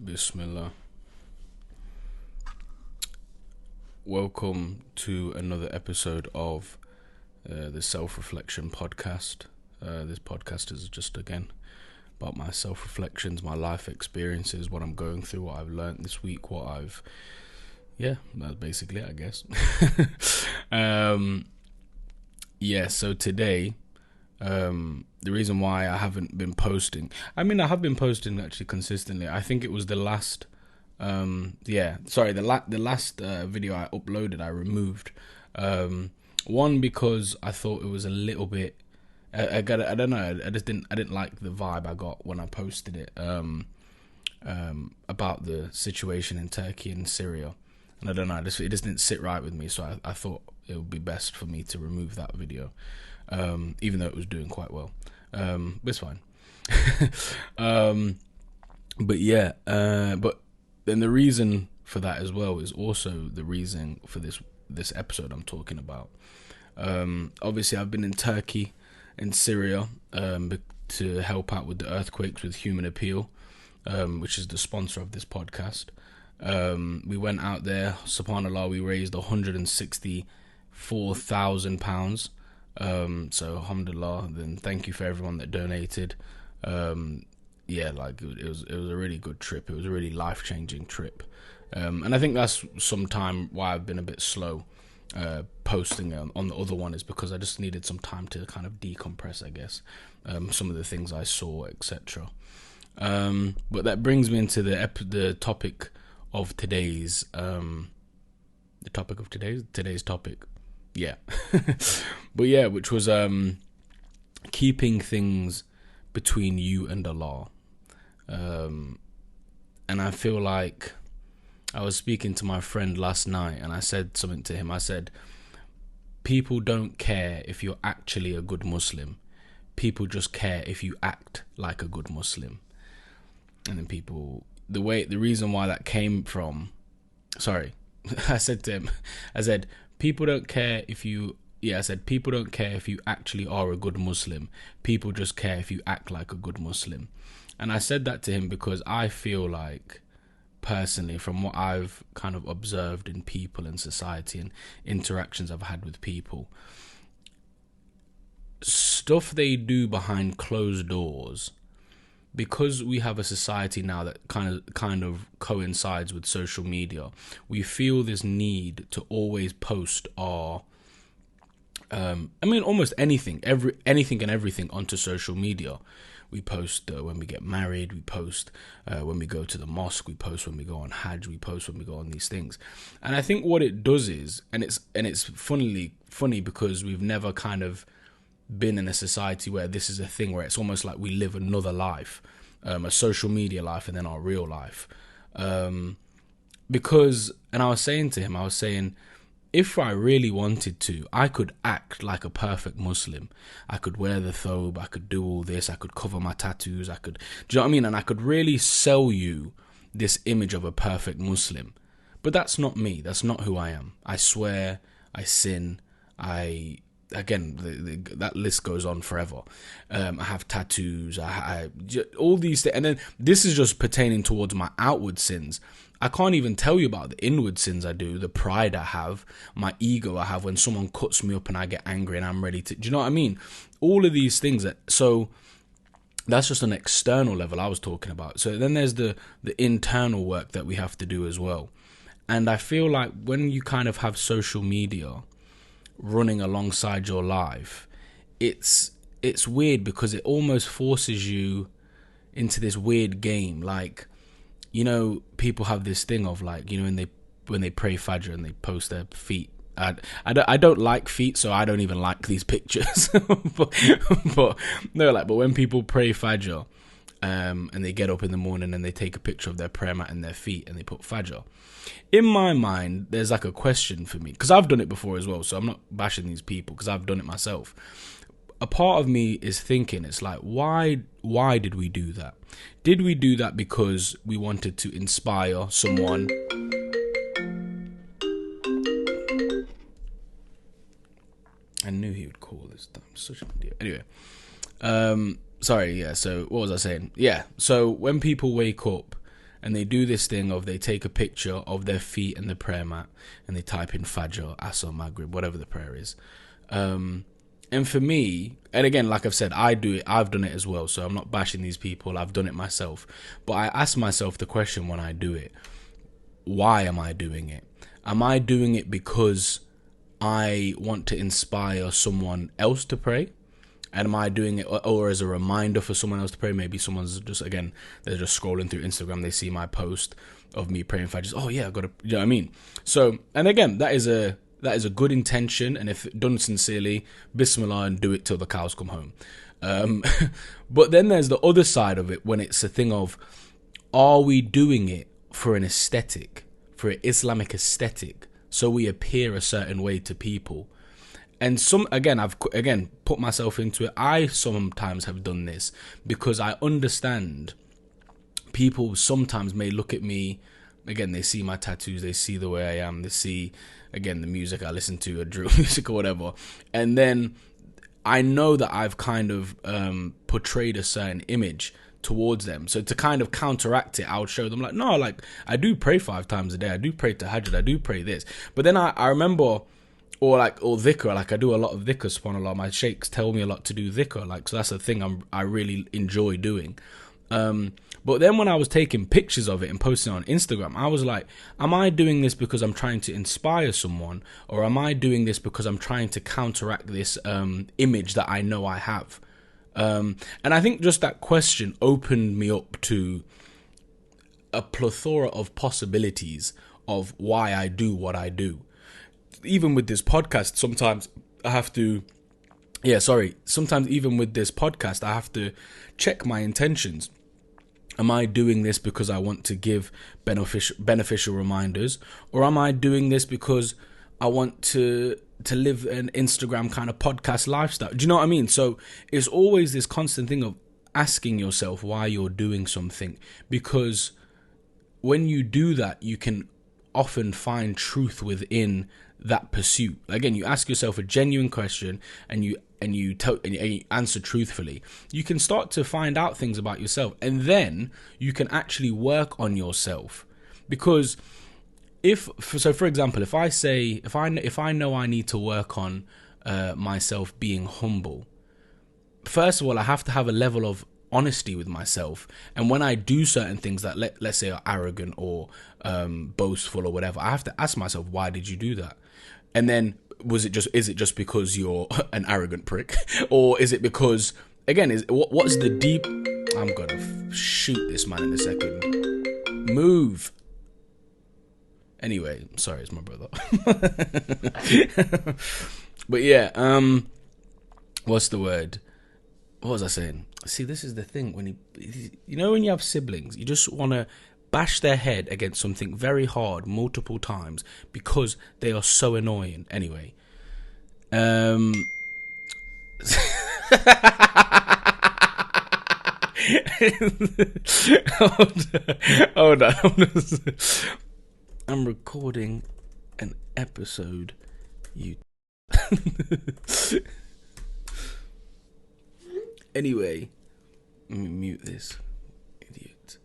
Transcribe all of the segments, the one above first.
Bismillah. Welcome to another episode of the Self-Reflection Podcast. This podcast is just, again, about my self-reflections, my life experiences, what I'm going through, what I've learned this week, that's basically it, I guess. So today, the reason why I haven't been posting, I have been posting actually consistently. I think it was the last, the last video I uploaded, I removed. One, because I thought it was a little bit, I don't know, I didn't like the vibe I got when I posted it, about the situation in Turkey and Syria. And I don't know, it just didn't sit right with me, so I thought it would be best for me to remove that video, even though it was doing quite well. But it's fine. But then the reason for that as well is also the reason for this episode I'm talking about. Obviously, I've been in Turkey and Syria to help out with the earthquakes with Human Appeal, which is the sponsor of this podcast. We went out there, subhanAllah, we raised £164,000. So alhamdulillah, then thank you for everyone that donated. It was a really good trip. It was a really life-changing trip. And I think that's sometime why I've been a bit slow posting on the other one, is because I just needed some time to kind of decompress, I guess, some of the things I saw, etc. But that brings me into the topic of today's topic. Yeah. But which was keeping things between you and Allah. And I feel like I was speaking to my friend last night and I said something to him. I said, people don't care if you're actually a good Muslim. People just care if you act like a good Muslim. And then the reason why that came from, I said to him, people don't care if you actually are a good Muslim. People just care if you act like a good Muslim. And I said that to him because I feel like, personally, from what I've kind of observed in people and society and interactions I've had with people, stuff they do behind closed doors, because we have a society now that kind of coincides with social media, we feel this need to always post our almost anything and everything onto social media. We post when we get married, we post when we go to the mosque, we post when we go on Hajj, we post when we go on these things. And I think what it does is, and it's funny because we've never kind of been in a society where this is a thing, where it's almost like we live another life, a social media life, and then our real life. And I was saying to him, if I really wanted to, I could act like a perfect Muslim. I could wear the thobe, I could do all this, I could cover my tattoos, do you know what I mean? And I could really sell you this image of a perfect Muslim. But that's not me, that's not who I am. I swear, I sin, that list goes on forever. I have tattoos, I all these things. And then this is just pertaining towards my outward sins. I can't even tell you about the inward sins I do, the pride I have, my ego I have when someone cuts me up and I get angry and I'm ready to, do you know what I mean? All of these things so that's just an external level I was talking about. So then there's the internal work that we have to do as well. And I feel like when you kind of have social media running alongside your life, it's weird because it almost forces you into this weird game. Like, you know, people have this thing of, like, you know, when they pray Fajr and they post their feet. I don't like feet, so I don't even like these pictures. but when people pray Fajr, and they get up in the morning and they take a picture of their prayer mat and their feet and they put Fajr. In my mind, there's like a question for me, because I've done it before as well, so I'm not bashing these people because I've done it myself. A part of me is thinking, it's like, why did we do that? Did we do that because we wanted to inspire someone? I knew he would call this time. Such an idiot. Anyway, so what was I saying? Yeah, so when people wake up and they do this thing of they take a picture of their feet and the prayer mat, and they type in Fajr, Asr, Maghrib, whatever the prayer is. And for me, and again, like I've said, I do it. I've done it as well, so I'm not bashing these people. I've done it myself. But I ask myself the question when I do it: why am I doing it? Am I doing it because I want to inspire someone else to pray? And am I doing it or as a reminder for someone else to pray? Maybe someone's just, again, they're just scrolling through Instagram, they see my post of me praying Fajr. Oh yeah, I got to, you know what I mean? So, and again, that is a good intention, and if done sincerely, Bismillah, and do it till the cows come home. But then there's the other side of it, when it's a thing of, are we doing it for an aesthetic, for an Islamic aesthetic, so we appear a certain way to people? And I've put myself into it. I sometimes have done this because I understand people sometimes may look at me, again, they see my tattoos, they see the way I am, they see, again, the music I listen to, or drill music or whatever, and then I know that I've kind of portrayed a certain image towards them. So to kind of counteract it, I would show them like, no, like, I do pray 5 times a day, I do pray tahajjud, I do pray this. But then I remember, or dhikr, like I do a lot of dhikr, subhanAllah. My sheikhs tell me a lot to do dhikr, like, so that's a thing I really enjoy doing. But then when I was taking pictures of it and posting it on Instagram, I was like, am I doing this because I'm trying to inspire someone, or am I doing this because I'm trying to counteract this image that I know I have? And I think just that question opened me up to a plethora of possibilities of why I do what I do. Even with this podcast, sometimes I have to, sometimes even with this podcast, I have to check my intentions. Am I doing this because I want to give beneficial reminders, or am I doing this because I want to live an Instagram kind of podcast lifestyle? Do you know what I mean? So it's always this constant thing of asking yourself why you're doing something, because when you do that, you can often find truth within that pursuit. Again, you ask yourself a genuine question and you answer truthfully, you can start to find out things about yourself, and then you can actually work on yourself. Because for example, if I know I need to work on myself being humble, first of all, I have to have a level of honesty with myself. And when I do certain things that let's say are arrogant or boastful or whatever, I have to ask myself, why did you do that? And then is it just because you're an arrogant prick, or is it because, again, what's the deep? I'm gonna shoot this man in a second. Move. Anyway, sorry, it's my brother. But yeah, what's the word? What was I saying? See, this is the thing, when when you have siblings, you just want to bash their head against something very hard multiple times because they are so annoying. Anyway, hold on. I'm recording an episode. Anyway, let me mute this idiot.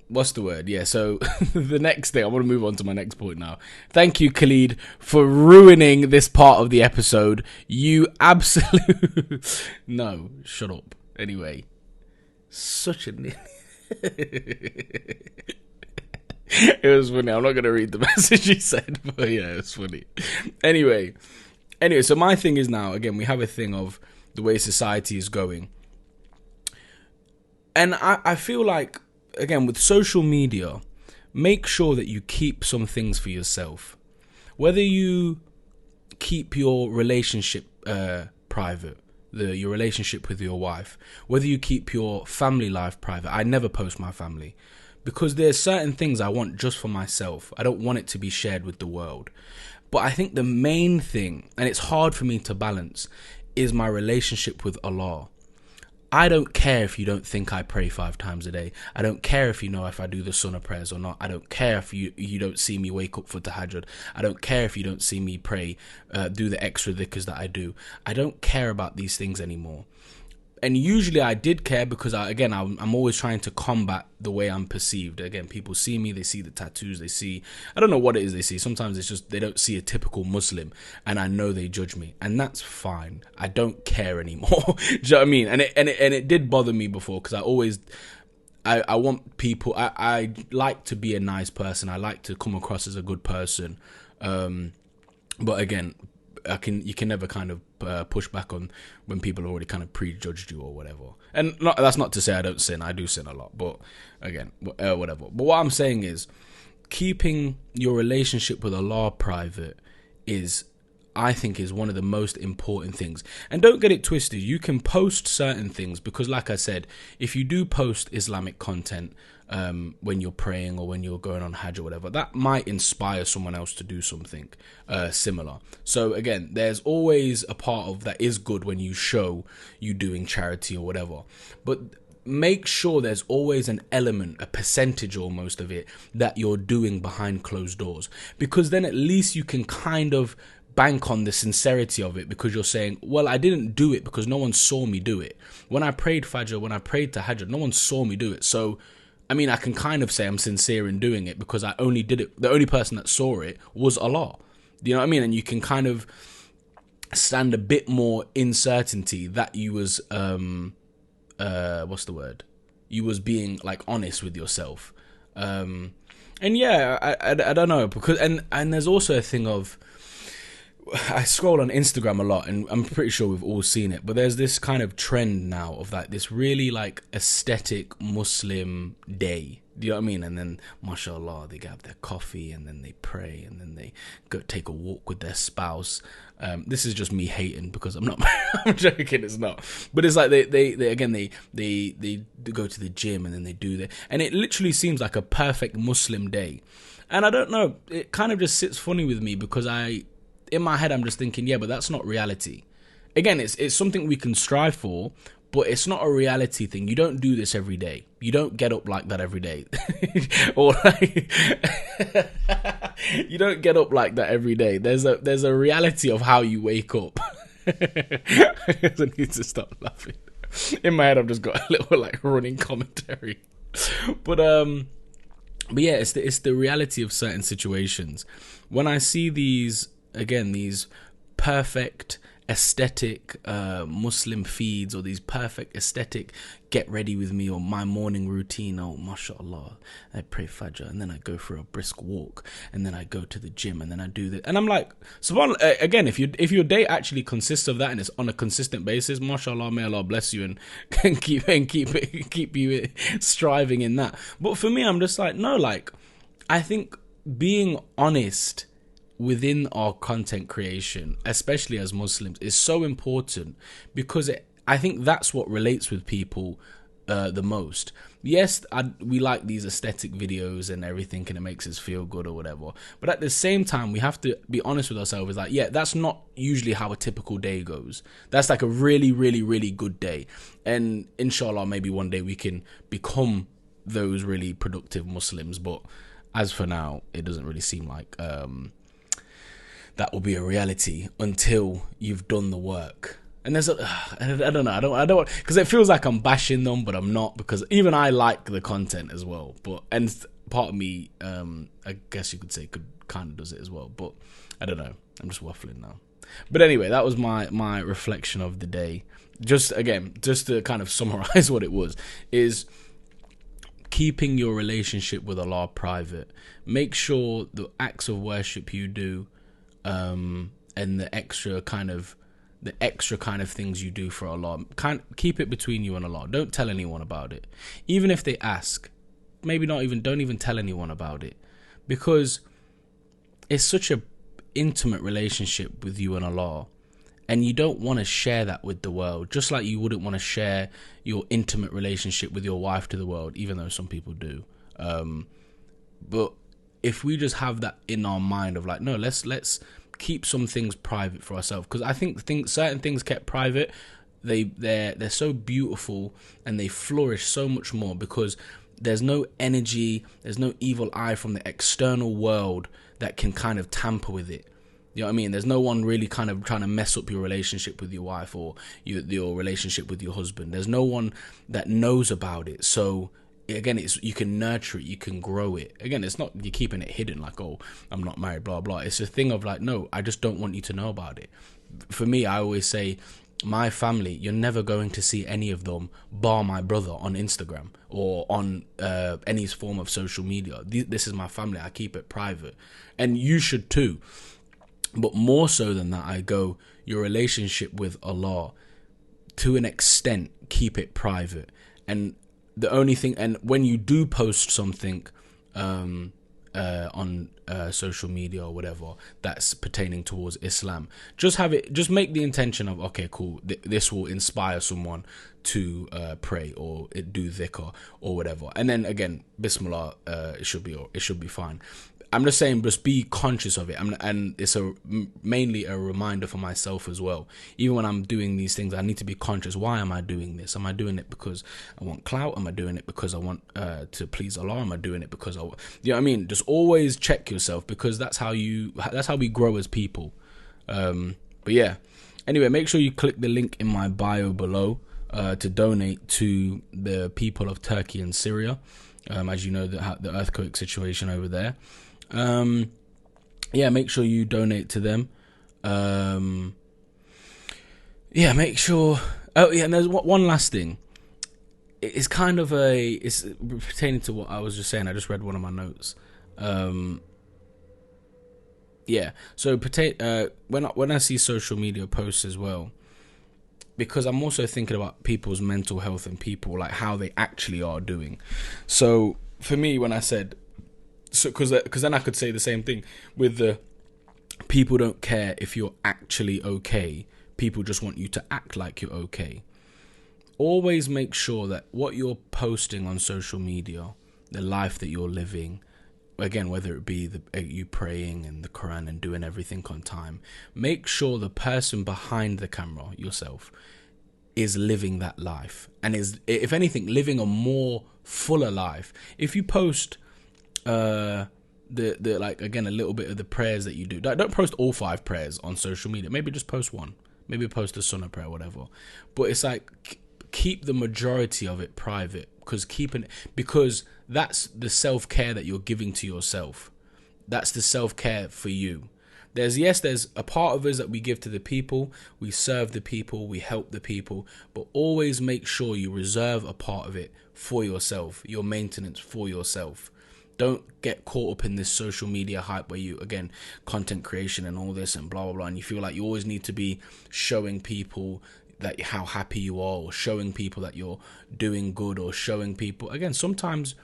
What's the word? Yeah, so the next thing, I want to move on to my next point now. Thank you, Khalid, for ruining this part of the episode. You absolute... No, shut up. Anyway, such an... It was funny. I'm not going to read the message he said, but yeah, it's funny. Anyway, so my thing is now, again, we have a thing of the way society is going. And I feel like, again, with social media, make sure that you keep some things for yourself. Whether you keep your relationship private, your relationship with your wife, whether you keep your family life private. I never post my family, because there's certain things I want just for myself. I don't want it to be shared with the world. But I think the main thing, and it's hard for me to balance, is my relationship with Allah. I don't care if you don't think I pray 5 times a day. I don't care if you know if I do the sunnah prayers or not. I don't care if you don't see me wake up for tahajjud. I don't care if you don't see me pray, do the extra dhikrs that I do. I don't care about these things anymore. and usually I did care because I'm always trying to combat the way I'm perceived. Again, people see me, they see the tattoos, they see, I don't know what it is they see. Sometimes it's just they don't see a typical Muslim, and I know they judge me, and that's fine. I don't care anymore. Do you know what I mean? And it did bother me before, because I want people, I like to be a nice person. I like to come across as a good person. But again, you can never kind of push back on when people already kind of prejudged you or whatever. And that's not to say I don't sin. I do sin a lot, but again, whatever. But what I'm saying is, keeping your relationship with Allah private I think is one of the most important things. And don't get it twisted. You can post certain things, because like I said, if you do post Islamic content when you're praying or when you're going on Hajj or whatever, that might inspire someone else to do something similar. So again, there's always a part of that is good when you show you doing charity or whatever. But make sure there's always an element, a percentage almost of it, that you're doing behind closed doors. Because then at least you can kind of bank on the sincerity of it, because you're saying, well, I didn't do it because no one saw me do it. When I prayed Fajr, when I prayed Tahajjud, no one saw me do it. So, I mean, I can kind of say I'm sincere in doing it because I only did it. The only person that saw it was Allah. You know what I mean? And you can kind of stand a bit more in certainty that you was, what's the word? You was being like honest with yourself. And yeah, I don't know, because, and there's also a thing of, I scroll on Instagram a lot, and I'm pretty sure we've all seen it, but there's this kind of trend now of like this really like aesthetic Muslim day. Do you know what I mean? And then, mashallah, they have their coffee, and then they pray, and then they go take a walk with their spouse. This is just me hating, because I'm not. I'm joking. It's not. But it's like they go to the gym, and then they do that, and it literally seems like a perfect Muslim day. And I don't know. It kind of just sits funny with me, because in my head, I'm just thinking, yeah, but that's not reality. Again, it's something we can strive for, but it's not a reality thing. You don't do this every day. You don't get up like that every day. Or like, you don't get up like that every day. There's a reality of how you wake up. I need to stop laughing. In my head, I've just got a little like running commentary. But yeah, it's the reality of certain situations. When I see these perfect aesthetic Muslim feeds, or these perfect aesthetic get ready with me, or my morning routine, oh mashallah, I pray Fajr, and then I go for a brisk walk, and then I go to the gym, and then I do that, and I'm like, subhanallah, again, if your day actually consists of that, and it's on a consistent basis, mashallah, may Allah bless you, and keep you striving in that. But for me, I'm just like, no, like, I think being honest within our content creation, especially as Muslims, is so important, because I think that's what relates with people the most. Yes, we like these aesthetic videos and everything, and it makes us feel good or whatever, but at the same time, we have to be honest with ourselves. It's like, yeah, that's not usually how a typical day goes. That's like a really, really, really good day, and inshallah, maybe one day we can become those really productive Muslims, but as for now, it doesn't really seem like that will be a reality until you've done the work. And there's I don't know, I don't, because it feels like I'm bashing them, but I'm not, because even I like the content as well. But, and part of me, I guess you could say, kind of does it as well. But I don't know, I'm just waffling now. But anyway, that was my reflection of the day. Just to kind of summarize what it was, is keeping your relationship with Allah private. Make sure the acts of worship you do, and the extra kind of things you do for Allah, keep it between you and Allah. Don't tell anyone about it. Even if they ask, don't even tell anyone about it, because it's such a intimate relationship with you and Allah, and you don't want to share that with the world, just like you wouldn't want to share your intimate relationship with your wife to the world, even though some people do. But if we just have that in our mind of like, no, let's keep some things private for ourselves, because I think certain things kept private, they're so beautiful, and they flourish so much more, because there's no energy, there's no evil eye from the external world that can kind of tamper with it. You know what I mean? There's no one really kind of trying to mess up your relationship with your wife or your relationship with your husband. There's no one that knows about it. So again, it's, you can nurture it, you can grow it. Again, it's not you're keeping it hidden like, oh, I'm not married, blah blah. It's a thing of like, no, I just don't want you to know about it. For me, I always say, my family, you're never going to see any of them bar my brother on Instagram or on any form of social media. This is my family. I keep it private, and you should too. But more so than that, I go, your relationship with Allah, to an extent, keep it private. And the only thing, and when you do post something on social media or whatever that's pertaining towards Islam, just make the intention of, okay, cool, this will inspire someone to pray or do dhikr or whatever, and then again, Bismillah, it should be fine. I'm just saying, just be conscious of it, and it's mainly a reminder for myself as well. Even when I'm doing these things, I need to be conscious. Why am I doing this? Am I doing it because I want clout? Am I doing it because I want to please Allah? Am I doing it because you know what I mean? Just always check yourself, because that's how we grow as people. But yeah, anyway, make sure you click the link in my bio below to donate to the people of Turkey and Syria. As you know, the earthquake situation over there. Yeah, make sure you donate to them. Yeah, make sure. Oh yeah, and there's one last thing. It's kind of it's pertaining to what I was just saying. I just read one of my notes. Yeah, so when I see social media posts as well, because I'm also thinking about people's mental health and people, like, how they actually are doing. So for me, when I said, so because then I could say the same thing with the people don't care if you're actually okay. People just want you to act like you're okay. Always make sure that what you're posting on social media, the life that you're living, again, whether it be you praying and the Quran and doing everything on time, make sure the person behind the camera, yourself, is living that life, and is, if anything, living a more fuller life. If you post the like, again, a little bit of the prayers that you do, don't post all 5 prayers on social media. Maybe just post one. Maybe post a sunnah prayer, whatever. But it's like, keep the majority of it private, because that's the self-care that you're giving to yourself. That's the self-care for you. There's a part of us that we give to the people, we serve the people, we help the people, but always make sure you reserve a part of it for yourself, your maintenance for yourself. Don't get caught up in this social media hype where you, again, content creation and all this and blah, blah, blah, and you feel like you always need to be showing people that how happy you are, or showing people that you're doing good, or showing people, again, sometimes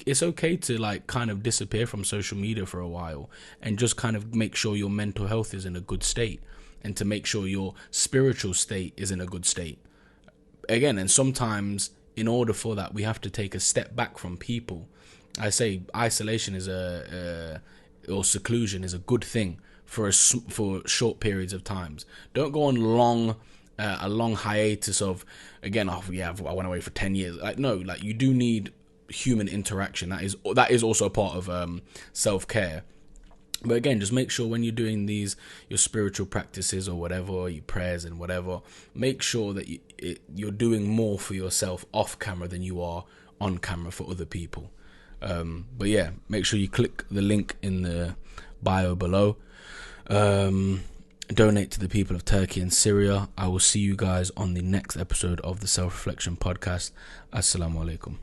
it's okay to like kind of disappear from social media for a while and just kind of make sure your mental health is in a good state, and to make sure your spiritual state is in a good state. Again, and sometimes in order for that, we have to take a step back from people. I say isolation or seclusion is a good thing for short periods of times. Don't go on a long hiatus of, again, I went away for 10 years. Like, no, like, you do need human interaction. That is also a part of self-care. But again, just make sure when you're doing your spiritual practices or whatever, your prayers and whatever, make sure that you're doing more for yourself off camera than you are on camera for other people. But yeah, make sure you click the link in the bio below. Donate to the people of Turkey and Syria. I will see you guys on the next episode of the Self Reflection Podcast. Assalamu alaikum.